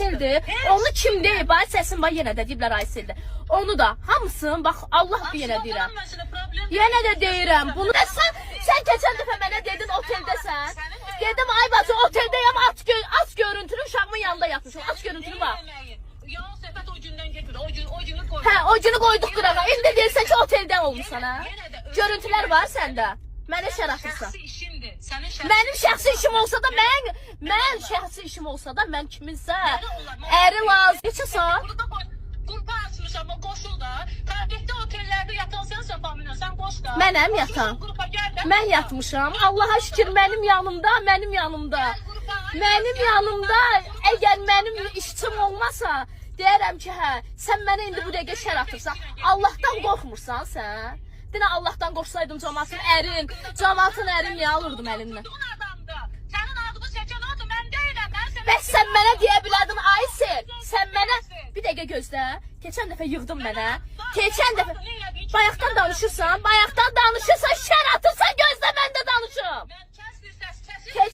Aysel'dir. Onu kim deyib? Ay səsin var yenə də deyiblər Aysel'dir. Onu da hamısını bax Allah bir yenə deyirəm. Yenə də deyirəm. Bunu da sən keçən dəfə mənə dedin oteldəsən. Dedim ay bacı oteldəyəm aç görüntülü uşağımın yanında yatmışam. Aç görüntülü var. Yalan söhbət o gündən getir. O günü qoyduq. Hə, o günü qoyduq qırağa. İndi deyirsən ki oteldən olmusan ha. Görüntülər var səndə. Mənə şər atırsan. Mənim şəxsi işim olsa da mən şəxsi işim olsa da mən kiminsə əri lazım. Neçə saat? Qrupa açmışam, o qoşul da. Targetdə otellərdə yatan sənsən Famina, sən qoş da. Mənəm yatan. Mən yatmışam. Allaha şükür mənim yanımda. Mənim yanımda əgər mənim işçim olmasa deyərəm ki, hə, sən mənə indi bu dəqiqə şər atırsan. Allahdan qorxmursan sən? Dinə Allahdan qorxsaydım cəmaatın ərin niyə alırdım əlindən? Sənin adını çəkən odur, mən deyiləm. Bəs sən mənə deyə bilərdin Aysel. Sən mənə bir dəqiqə gözlə. Keçən dəfə yığdın mənə. Bayaqdan danışırsan şər atırsan.